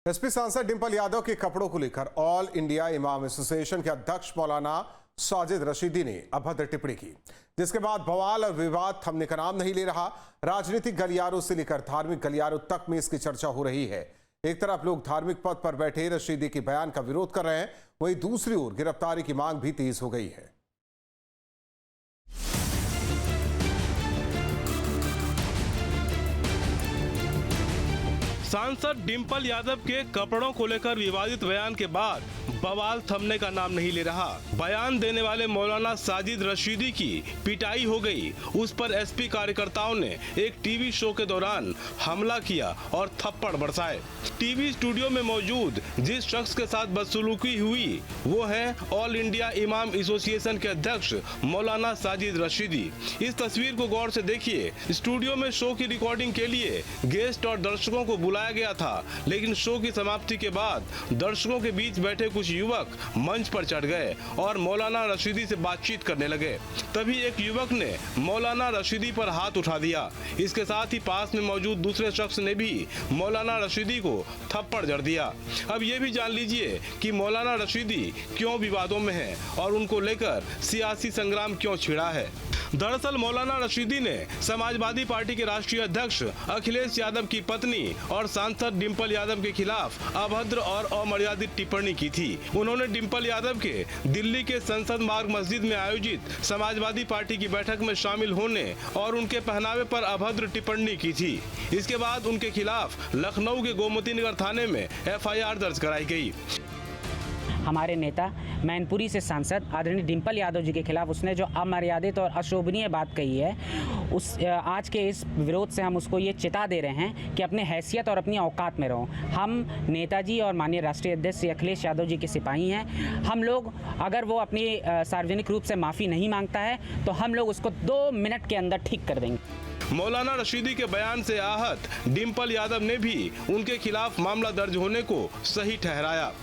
SP सांसद डिंपल यादव के कपड़ों को लेकर ऑल इंडिया इमाम एसोसिएशन के अध्यक्ष मौलाना साजिद रशीदी ने अभद्र टिप्पणी की, जिसके बाद बवाल और विवाद थमने का नाम नहीं ले रहा। राजनीतिक गलियारों से लेकर धार्मिक गलियारों तक में इसकी चर्चा हो रही है। एक तरफ लोग धार्मिक पद पर बैठे रशीदी के बयान का विरोध कर रहे हैं, वहीं दूसरी ओर गिरफ्तारी की मांग भी तेज हो गई है। सांसद डिंपल यादव के कपड़ों को लेकर विवादित बयान के बाद बवाल थमने का नाम नहीं ले रहा। बयान देने वाले मौलाना साजिद रशीदी की पिटाई हो गई। उस पर एसपी कार्यकर्ताओं ने एक टीवी शो के दौरान हमला किया और थप्पड़ बरसाए। टीवी स्टूडियो में मौजूद जिस शख्स के साथ बदसलूकी हुई वो है ऑल इंडिया इमाम एसोसिएशन के अध्यक्ष मौलाना साजिद रशीदी। इस तस्वीर को गौर से देखिए। स्टूडियो में शो की रिकॉर्डिंग के लिए गेस्ट और दर्शकों को बुलाया गया था, लेकिन शो की समाप्ति के बाद दर्शकों के बीच बैठे कुछ युवक मंच पर चढ़ गए और मौलाना रशीदी से बातचीत करने लगे। तभी एक युवक ने मौलाना रशीदी पर हाथ उठा दिया। इसके साथ ही पास में मौजूद दूसरे शख्स ने भी मौलाना रशीदी को थप्पड़ जड़ दिया। अब ये भी जान लीजिए कि मौलाना रशीदी क्यों विवादों में है और उनको लेकर सियासी संग्राम क्यों छिड़ा है। दरअसल मौलाना रशीदी ने समाजवादी पार्टी के राष्ट्रीय अध्यक्ष अखिलेश यादव की पत्नी और सांसद डिंपल यादव के खिलाफ अभद्र और अमर्यादित टिप्पणी की थी। उन्होंने डिंपल यादव के दिल्ली के संसद मार्ग मस्जिद में आयोजित समाजवादी पार्टी की बैठक में शामिल होने और उनके पहनावे पर अभद्र टिप्पणी की थी। इसके बाद उनके खिलाफ लखनऊ के गोमती नगर थाने में FIR दर्ज कराई गई। हमारे नेता मैनपुरी से सांसद आदरणीय डिंपल यादव जी के खिलाफ उसने जो अमर्यादित और अशोभनीय बात कही है, उस आज के इस विरोध से हम उसको ये चिता दे रहे हैं कि अपने हैसियत और अपनी औकात में रहो। हम नेताजी और माननीय राष्ट्रीय अध्यक्ष श्री अखिलेश यादव जी के सिपाही हैं। हम लोग अगर वो अपनी सार्वजनिक रूप से माफ़ी नहीं मांगता है तो हम लोग उसको 2 मिनट के अंदर ठीक कर देंगे। मौलाना रशीदी के बयान से आहत डिंपल यादव ने भी उनके खिलाफ मामला दर्ज होने को सही ठहराया।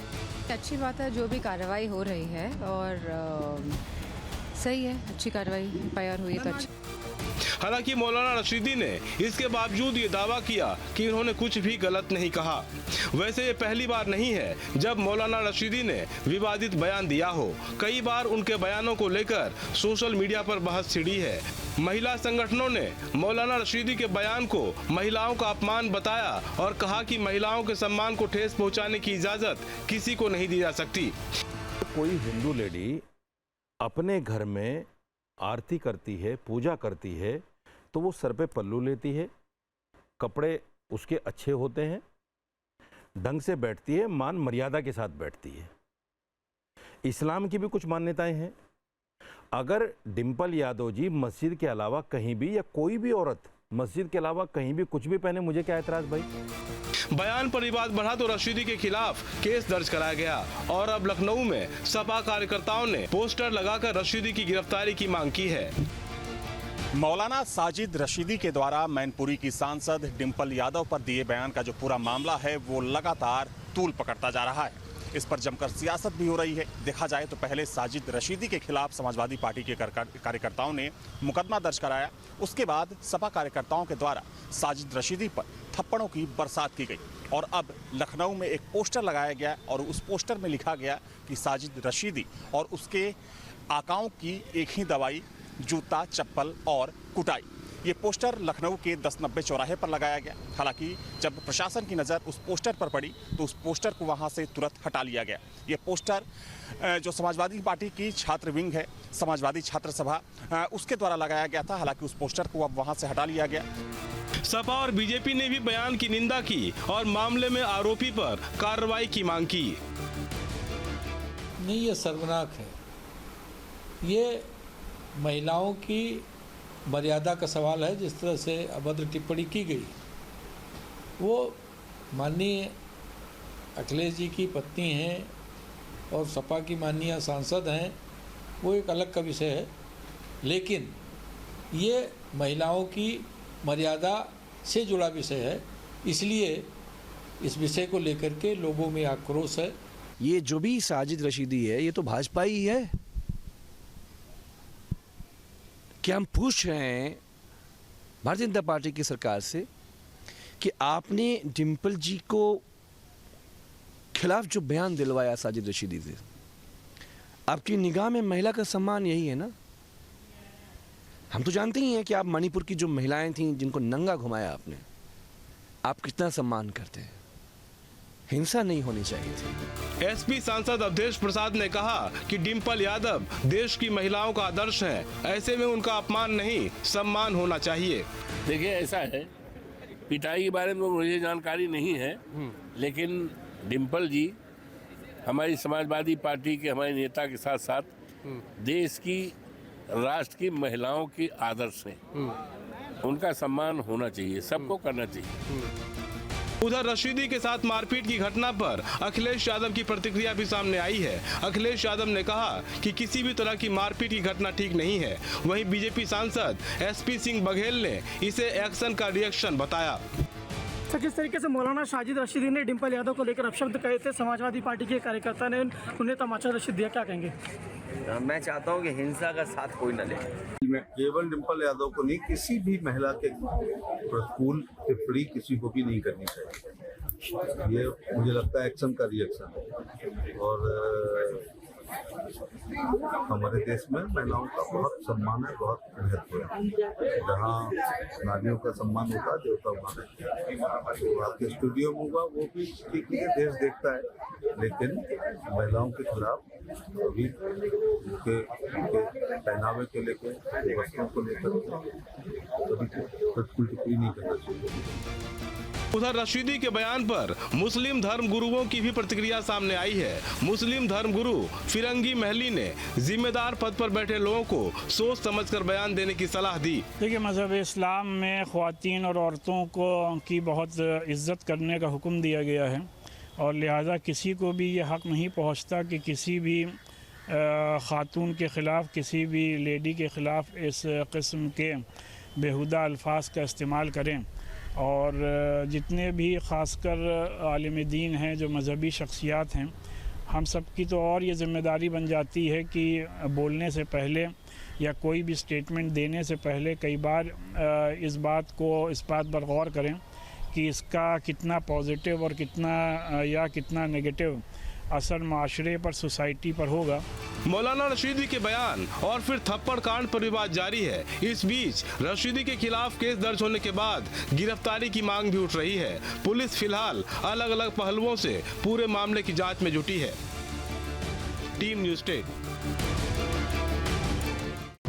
अच्छी बात है जो भी कार्रवाई हो रही है और सही है, अच्छी कार्रवाई FIR हुई तो अच्छी। हालांकि मौलाना रशीदी ने इसके बावजूद ये दावा किया कि उन्होंने कुछ भी गलत नहीं कहा। वैसे ये पहली बार नहीं है जब मौलाना रशीदी ने विवादित बयान दिया हो। कई बार उनके बयानों को लेकर सोशल मीडिया पर बहस छिड़ी है। महिला संगठनों ने मौलाना रशीदी के बयान को महिलाओं का अपमान बताया और कहा कि महिलाओं के सम्मान को ठेस पहुंचाने की इजाजत किसी को नहीं दी जा सकती। कोई हिंदू लेडी अपने घर में आरती करती है, पूजा करती है, तो वो सर पे पल्लू लेती है, कपड़े उसके अच्छे होते हैं, ढंग से बैठती है, मान मर्यादा के साथ बैठती है। इस्लाम की भी कुछ मान्यताएं हैं। अगर डिंपल यादव जी मस्जिद के अलावा कहीं भी या कोई भी औरत मस्जिद के अलावा कहीं भी कुछ भी पहने, मुझे क्या एतराज भाई। बयान पर विवाद बढ़ा तो रशीदी के खिलाफ केस दर्ज कराया गया और अब लखनऊ में सपा कार्यकर्ताओं ने पोस्टर लगाकर रशीदी की गिरफ्तारी की मांग की है। मौलाना साजिद रशीदी के द्वारा मैनपुरी की सांसद डिंपल यादव पर दिए बयान का जो पूरा मामला है वो लगातार तूल पकड़ता जा रहा है। इस पर जमकर सियासत भी हो रही है। देखा जाए तो पहले साजिद रशीदी के खिलाफ समाजवादी पार्टी के कार्यकर्ताओं ने मुकदमा दर्ज कराया। उसके बाद सपा कार्यकर्ताओं के द्वारा साजिद रशीदी पर थप्पड़ों की बरसात की गई और अब लखनऊ में एक पोस्टर लगाया गया और उस पोस्टर में लिखा गया कि साजिद रशीदी और उसके आकाओं की एक ही दवाई, जूता, चप्पल और कुटाई। ये पोस्टर लखनऊ के 1090 चौराहे पर लगाया गया। हालांकि जब प्रशासन की नज़र उस पोस्टर पर पड़ी तो उस पोस्टर को वहां से तुरंत हटा लिया गया। ये पोस्टर जो समाजवादी पार्टी की छात्र विंग है, समाजवादी छात्र सभा, उसके द्वारा लगाया गया था। हालांकि उस पोस्टर को अब वहां से हटा लिया गया। सपा और बीजेपी ने भी बयान की निंदा की और मामले में आरोपी पर कार्रवाई की मांग की। नहीं, ये शर्मनाक है। ये महिलाओं की मर्यादा का सवाल है। जिस तरह से अभद्र टिप्पणी की गई, वो माननीय अखिलेश जी की पत्नी हैं और सपा की माननीय सांसद हैं, वो एक अलग का विषय है। लेकिन ये महिलाओं की मर्यादा से जुड़ा विषय है, इसलिए इस विषय को लेकर के लोगों में आक्रोश है। ये जो भी साजिद रशीदी है, ये तो भाजपा ही है। क्या हम पूछ रहे हैं भारतीय जनता पार्टी की सरकार से कि आपने डिंपल जी को खिलाफ जो बयान दिलवाया साजिद रशीदी से, आपकी निगाह में महिला का सम्मान यही है ना? हम तो जानते ही हैं कि आप मणिपुर की जो महिलाएं थीं जिनको नंगा घुमाया आपने, आप कितना सम्मान करते हैं। हिंसा नहीं होनी चाहिए थी। एसपी सांसद अवधेश प्रसाद ने कहा कि डिंपल यादव देश की महिलाओं का आदर्श हैं, ऐसे में उनका अपमान नहीं, सम्मान होना चाहिए। देखिए, ऐसा है, पिटाई के बारे में मुझे जानकारी नहीं है, लेकिन डिंपल जी हमारी समाजवादी पार्टी के हमारे नेता के साथ साथ देश की, राष्ट्र की महिलाओं की आदर्श हैं। उनका सम्मान होना चाहिए, सबको करना चाहिए। उधर रशीदी के साथ मारपीट की घटना पर अखिलेश यादव की प्रतिक्रिया भी सामने आई है। अखिलेश यादव ने कहा कि किसी भी तरह की मारपीट की घटना ठीक नहीं है। वहीं बीजेपी सांसद एसपी सिंह बघेल ने इसे एक्शन का रिएक्शन बताया। सर, जिस तरीके से मौलाना साजिद रशीदी ने डिंपल यादव को लेकर अपशब्द कहे थे, समाजवादी पार्टी के कार्यकर्ता ने उन्हें तमाचा रशीद दिया, क्या कहेंगे? मैं चाहता हूं कि हिंसा का साथ कोई न ले। मैं केवल डिंपल यादव को नहीं, किसी भी महिला के प्रतिकूल टिप्पणी किसी को भी नहीं करनी चाहिए। ये मुझे लगता है एक्शन का रिएक्शन है। और हमारे देश में महिलाओं का बहुत सम्मान है, बहुत महत्व है। जहाँ नारियों का सम्मान होता है, देवता वहाँ रहते हैं। तो आपके स्टूडियो में होगा वो भी ठीक है, देश देखता है, लेकिन महिलाओं के खिलाफ अभी उनके पहनावे को लेकर, वस्त्रों को लेकर कभी प्रतिकूल टिप्पणी नहीं करना चाहिए। उधर रशीदी के बयान पर मुस्लिम धर्म गुरुओं की भी प्रतिक्रिया सामने आई है। मुस्लिम धर्म गुरु फिरंगी महली ने जिम्मेदार पद पर बैठे लोगों को सोच समझकर बयान देने की सलाह दी। देखिए, मज़हब इस्लाम में ख़वातीन और औरतों को की बहुत इज्जत करने का हुक्म दिया गया है, और लिहाजा किसी को भी ये हक़ नहीं पहुँचता कि किसी भी ख़ातून के ख़िलाफ़, किसी भी लेडी के ख़िलाफ़ इस किस्म के बेहुदा अल्फाज का इस्तेमाल करें। और जितने भी ख़ासकर आलिम दीन हैं, जो मज़हबी शख्सियात हैं, हम सब की तो और ये ज़िम्मेदारी बन जाती है कि बोलने से पहले या कोई भी स्टेटमेंट देने से पहले कई बार इस बात पर गौर करें कि इसका कितना पॉजिटिव और कितना नेगेटिव असर माशरे पर, सोसाइटी पर होगा। मौलाना रशीदी के बयान और फिर थप्पड़ कांड पर विवाद जारी है। इस बीच रशीदी के खिलाफ केस दर्ज होने के बाद गिरफ्तारी की मांग भी उठ रही है। पुलिस फिलहाल अलग अलग पहलुओं से पूरे मामले की जांच में जुटी है। Team news state.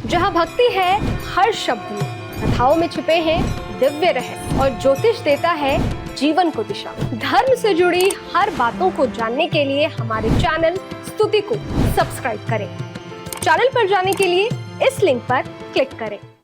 जहां भक्ति है हर शब्द में, कथाओं में छुपे हैं दिव्य रहस्य, और ज्योतिष देता है जीवन को दिशा। धर्म से जुड़ी हर बातों को जानने के लिए हमारे चैनल स्तुति को सब्सक्राइब करें। चैनल पर जाने के लिए इस लिंक पर क्लिक करें।